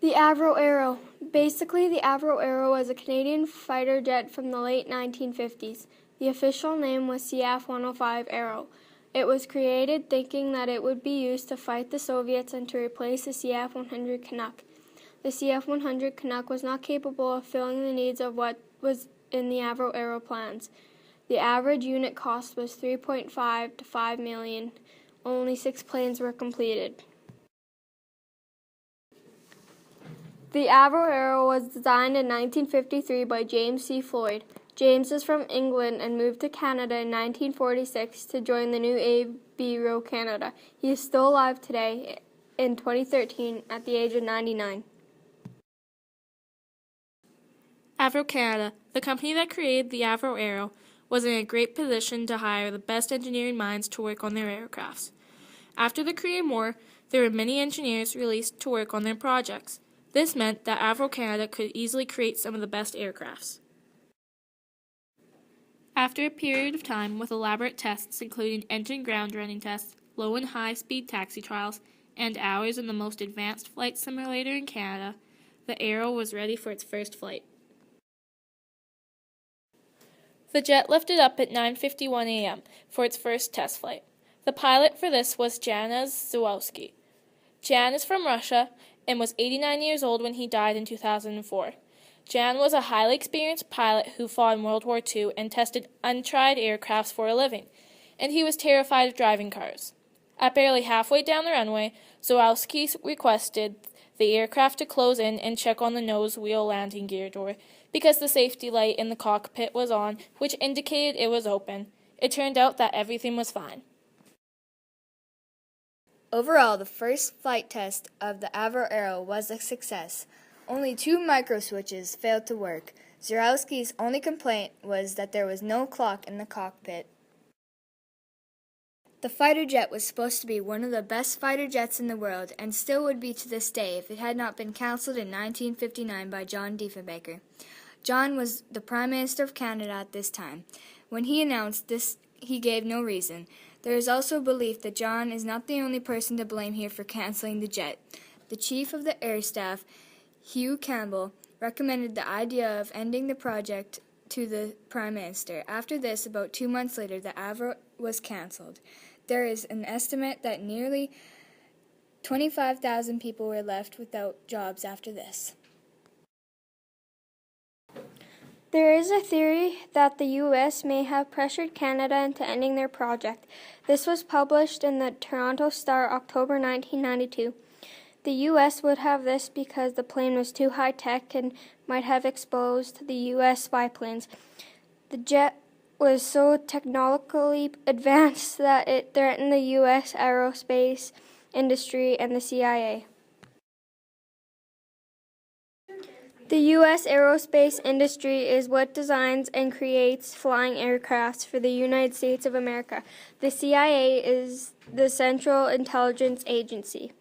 The Avro Arrow. Basically, the Avro Arrow was a Canadian fighter jet from the late 1950s. The official name was CF-105 Arrow. It was created thinking that it would be used to fight the Soviets and to replace the CF-100 Canuck. The CF-100 Canuck was not capable of filling the needs of what was in the Avro Arrow plans. The average unit cost was $3.5 to $5 million. Only 6 planes were completed. The Avro Arrow was designed in 1953 by James C. Floyd. James is from England and moved to Canada in 1946 to join the new Avro Canada. He is still alive today in 2013 at the age of 99. Avro Canada, the company that created the Avro Arrow, was in a great position to hire the best engineering minds to work on their aircrafts. After the Korean War, there were many engineers released to work on their projects. This meant that Avro Canada could easily create some of the best aircrafts. After a period of time with elaborate tests including engine ground running tests, low and high speed taxi trials, and hours in the most advanced flight simulator in Canada, the Arrow was ready for its first flight. The jet lifted up at 9:51 a.m. for its first test flight. The pilot for this was Janusz Zawalski. Jan is from Russia and was 89 years old when he died in 2004. Jan was a highly experienced pilot who fought in World War II and tested untried aircrafts for a living, and he was terrified of driving cars. At barely halfway down the runway, Zawalski requested the aircraft to close in and check on the nose wheel landing gear door because the safety light in the cockpit was on, which indicated it was open. It turned out that everything was fine. Overall, the first flight test of the Avro Arrow was a success. Only 2 microswitches failed to work. Zawalski's only complaint was that there was no clock in the cockpit. The fighter jet was supposed to be one of the best fighter jets in the world and still would be to this day if it had not been cancelled in 1959 by John Diefenbaker. John was the Prime Minister of Canada at this time. When he announced this, he gave no reason. There is also belief that John is not the only person to blame here for cancelling the jet. The Chief of the Air Staff, Hugh Campbell, recommended the idea of ending the project to the Prime Minister. After this, about 2 months later, the Avro was cancelled. There is an estimate that nearly 25,000 people were left without jobs after this. There is a theory that the U.S. may have pressured Canada into ending their project. This was published in the Toronto Star, October 1992. The U.S. would have this because the plane was too high-tech and might have exposed the U.S. spy planes. The jet was so technologically advanced that it threatened the U.S. aerospace industry and the CIA. The U.S. aerospace industry is what designs and creates flying aircrafts for the United States of America. The CIA is the Central Intelligence Agency.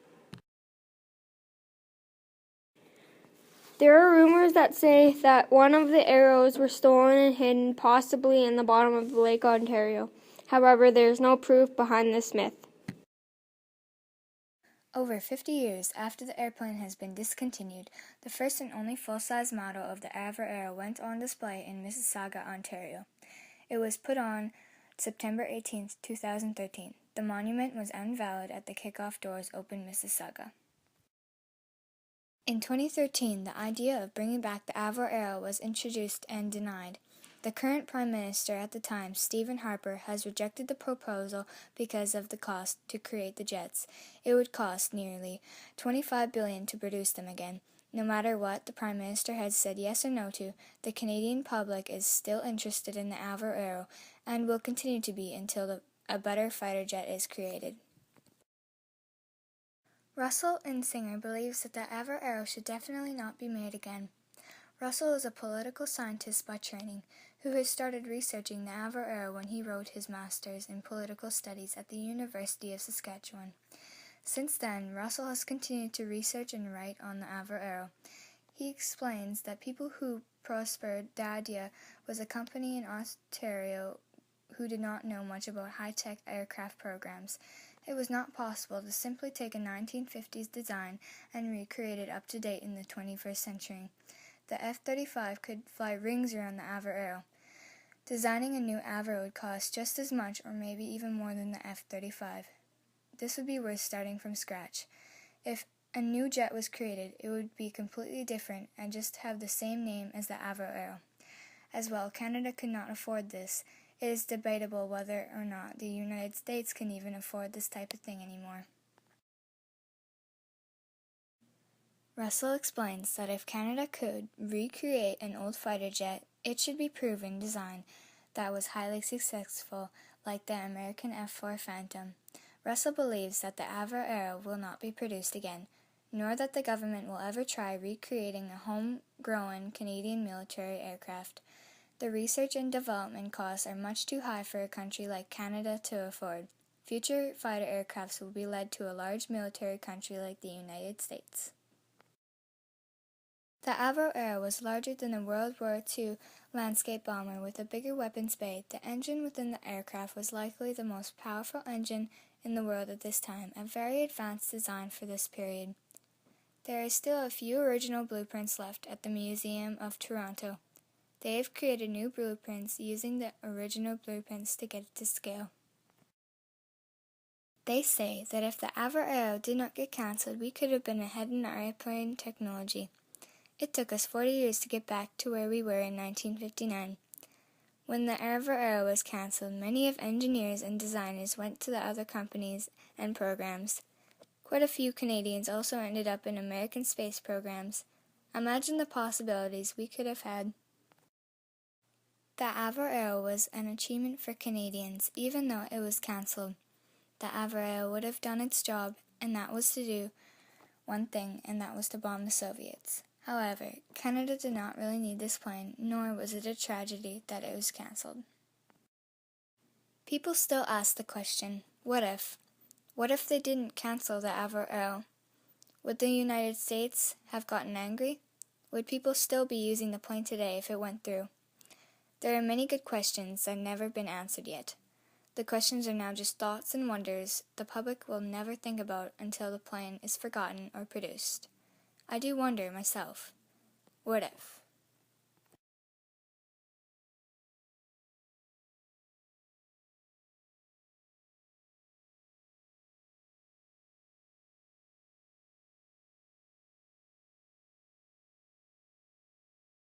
There are rumors that say that one of the arrows were stolen and hidden, possibly in the bottom of Lake Ontario. However, there is no proof behind this myth. Over 50 years after the airplane has been discontinued, the first and only full-size model of the Avro Arrow went on display in Mississauga, Ontario. It was put on September 18, 2013. The monument was unveiled at the kickoff doors opened Mississauga. In 2013, the idea of bringing back the Avro Arrow was introduced and denied. The current Prime Minister at the time, Stephen Harper, has rejected the proposal because of the cost to create the jets. It would cost nearly $25 billion to produce them again. No matter what the Prime Minister has said yes or no to, the Canadian public is still interested in the Avro Arrow and will continue to be until a better fighter jet is created. Russell Insinger believes that the Avro Arrow should definitely not be made again. Russell is a political scientist by training who has started researching the Avro Arrow when he wrote his master's in political studies at the University of Saskatchewan. Since then, Russell has continued to research and write on the Avro Arrow. He explains that people who prospered the idea was a company in Ontario who did not know much about high-tech aircraft programs. It was not possible to simply take a 1950s design and recreate it up to date in the 21st century. The F-35 could fly rings around the Avro Arrow. Designing a new Avro would cost just as much or maybe even more than the F-35. This would be worth starting from scratch. If a new jet was created, it would be completely different and just have the same name as the Avro Arrow. As well, Canada could not afford this. It is debatable whether or not the United States can even afford this type of thing anymore. Russell explains that if Canada could recreate an old fighter jet, it should be proven design that was highly successful, like the American F-4 Phantom. Russell believes that the Avro Arrow will not be produced again, nor that the government will ever try recreating a homegrown Canadian military aircraft. The research and development costs are much too high for a country like Canada to afford. Future fighter aircrafts will be led to a large military country like the United States. The Avro Arrow was larger than a World War II landscape bomber with a bigger weapons bay. The engine within the aircraft was likely the most powerful engine in the world at this time, a very advanced design for this period. There are still a few original blueprints left at the Museum of Toronto. They have created new blueprints using the original blueprints to get it to scale. They say that if the Avro Arrow did not get cancelled, we could have been ahead in our airplane technology. It took us 40 years to get back to where we were in 1959. When the Avro Arrow was cancelled, many of engineers and designers went to the other companies and programs. Quite a few Canadians also ended up in American space programs. Imagine the possibilities we could have had. The Avro Arrow was an achievement for Canadians, even though it was cancelled. The Avro Arrow would have done its job, and that was to do one thing, and that was to bomb the Soviets. However, Canada did not really need this plane, nor was it a tragedy that it was cancelled. People still ask the question, what if? What if they didn't cancel the Avro Arrow? Would the United States have gotten angry? Would people still be using the plane today if it went through? There are many good questions that have never been answered yet. The questions are now just thoughts and wonders the public will never think about until the plane is forgotten or produced. I do wonder myself, what if?